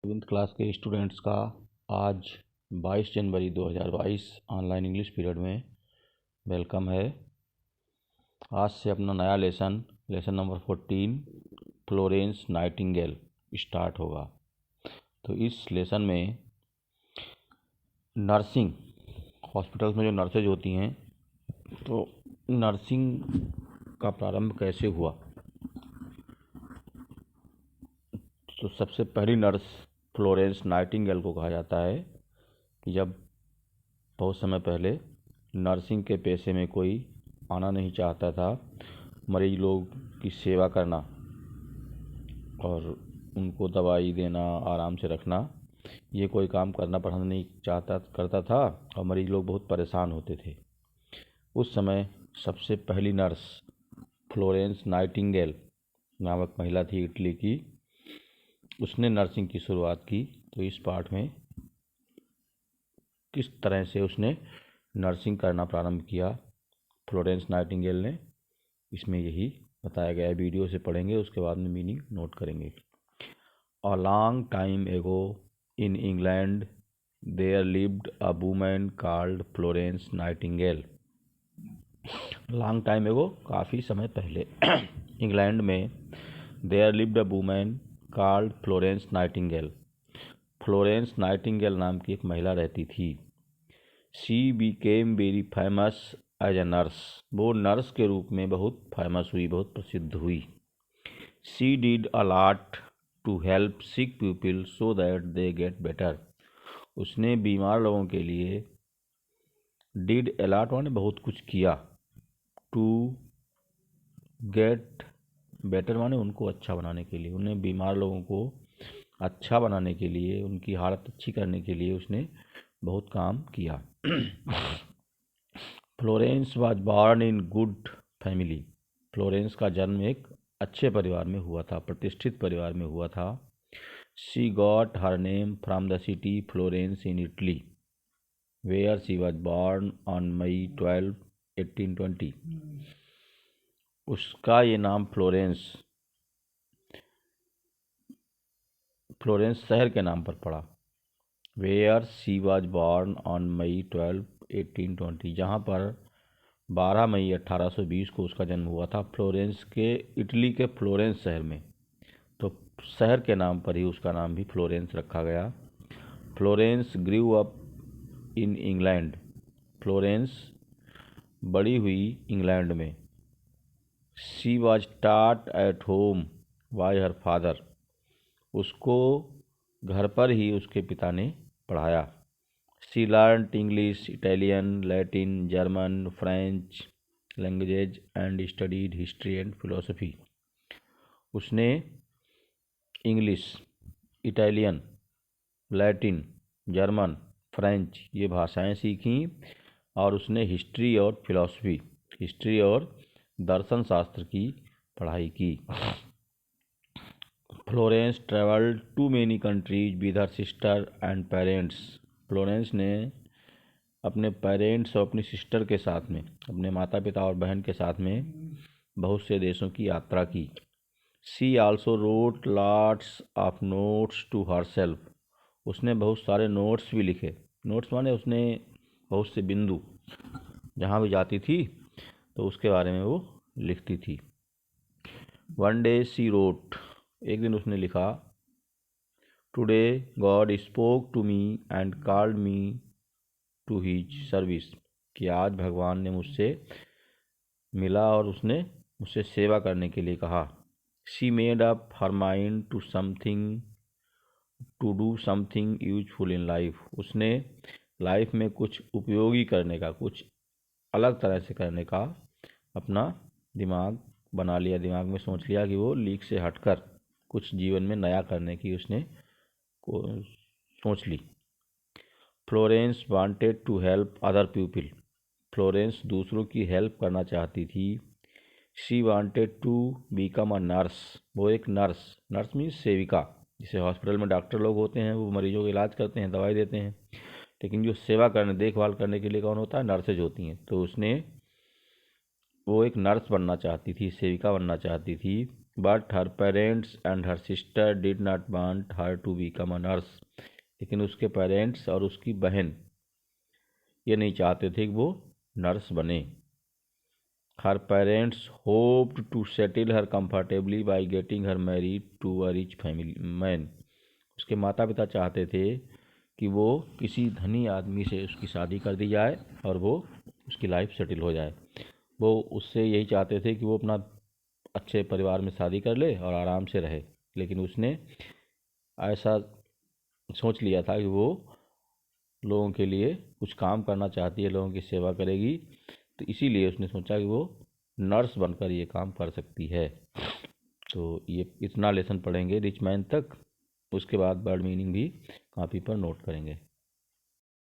Seventh class के students का आज 22 जनवरी 2022 ऑनलाइन इंग्लिश पीरियड में वेलकम है। आज से अपना नया lesson number 14 Florence Nightingale start होगा। तो इस लेसन में नर्सिंग, हॉस्पिटल्स में जो नर्सेज होती हैं, तो नर्सिंग का प्रारंभ कैसे हुआ। तो सबसे पहली नर्स फ्लोरेंस नाइटिंगेल को कहा जाता है कि जब बहुत समय पहले नर्सिंग के पेशे में कोई आना नहीं चाहता था, मरीज लोग की सेवा करना और उनको दवाई देना, आराम से रखना, ये कोई काम करना पसंद नहीं करता था और मरीज लोग बहुत परेशान होते थे। उस समय सबसे पहली नर्स फ्लोरेंस नाइटिंगेल नामक महिला थी, इटली की। उसने नर्सिंग की शुरुआत की। तो इस पाठ में किस तरह से उसने नर्सिंग करना प्रारंभ किया फ्लोरेंस नाइटिंगेल ने, इसमें यही बताया गया है। वीडियो से पढ़ेंगे, उसके बाद में मीनिंग नोट करेंगे। A long time ago in England there lived a woman called Florence Nightingale. Long time ago, काफ़ी समय पहले इंग्लैंड में there lived a woman called Florence Nightingale. Florence Nightingale नाम की एक महिला रहती थी। She became very famous as a nurse. वो नर्स के रूप में बहुत फेमस हुई, बहुत प्रसिद्ध हुई। She did a lot to help sick people so that they get better. उसने बीमार लोगों के लिए did a lot माने बहुत कुछ किया, to get better माने उनको अच्छा बनाने के लिए। उन्हें बीमार लोगों को अच्छा बनाने के लिए, उनकी हालत अच्छी करने के लिए उसने बहुत काम किया। Florence was born in good family. Florence का जन्म एक अच्छे परिवार में हुआ था, प्रतिष्ठित परिवार में हुआ था। She got her name from the city Florence in Italy where she was born on May 12, 1820। उसका ये नाम फ्लोरेंस शहर के नाम पर पड़ा। Where she was born on May 12, 1820, जहाँ पर 12 मई 1820 को उसका जन्म हुआ था, फ्लोरेंस के, इटली के फ्लोरेंस शहर में। तो शहर के नाम पर ही उसका नाम भी फ्लोरेंस रखा गया। Florence grew up in England. Florence बड़ी हुई इंग्लैंड में। She was taught at home by her father. उसको घर पर ही उसके पिता ने पढ़ाया। She learned English, Italian, Latin, German, French language and studied history and philosophy. उसने English, Italian, Latin, German, French ये भाषाएं सीखीं और उसने हिस्ट्री और दर्शन शास्त्र की पढ़ाई की। Florence travelled to many countries with her sister and parents. Florence ने अपने पेरेंट्स और अपनी सिस्टर के साथ में, अपने माता पिता और बहन के साथ में बहुत से देशों की यात्रा की। She also wrote lots of notes to herself. उसने बहुत सारे नोट्स भी लिखे। नोट्स माने उसने बहुत से बिंदु, जहाँ भी जाती थी तो उसके बारे में वो लिखती थी। वन डे शी रोट, एक दिन उसने लिखा, today God spoke to me and called me to his service, कि आज भगवान ने मुझसे मिला और उसने मुझसे सेवा करने के लिए कहा। She made up her mind to do something useful in life. उसने लाइफ में कुछ उपयोगी करने का, कुछ अलग तरह से करने का अपना दिमाग बना लिया। दिमाग में सोच लिया कि वो लीक से हटकर कुछ जीवन में नया करने की उसने सोच ली। Florence wanted to help other people. Florence दूसरों की हेल्प करना चाहती थी। She wanted to become a nurse. वो एक नर्स मीन्स सेविका। जैसे हॉस्पिटल में डॉक्टर लोग होते हैं, वो मरीजों का इलाज करते हैं, दवाई देते हैं, लेकिन जो सेवा करने, देखभाल करने के लिए कौन होता है? नर्सेज होती हैं। तो वो एक नर्स बनना चाहती थी, सेविका बनना चाहती थी। But her parents and her sister did not want her to become a nurse. लेकिन उसके पेरेंट्स और उसकी बहन ये नहीं चाहते थे कि वो नर्स बने। Her parents hoped to settle her comfortably by getting her married to a rich family man. उसके माता पिता चाहते थे कि वो किसी धनी आदमी से उसकी शादी कर दी जाए और वो उसकी लाइफ सेटल हो जाए। वो उससे यही चाहते थे कि वो अपना अच्छे परिवार में शादी कर ले और आराम से रहे। लेकिन उसने ऐसा सोच लिया था कि वो लोगों के लिए कुछ काम करना चाहती है, लोगों की सेवा करेगी, तो इसीलिए उसने सोचा कि वो नर्स बनकर ये काम कर सकती है। तो ये इतना लेसन पढ़ेंगे रिच मैन तक, उसके बाद वर्ड मीनिंग भी कॉपी पर नोट करेंगे।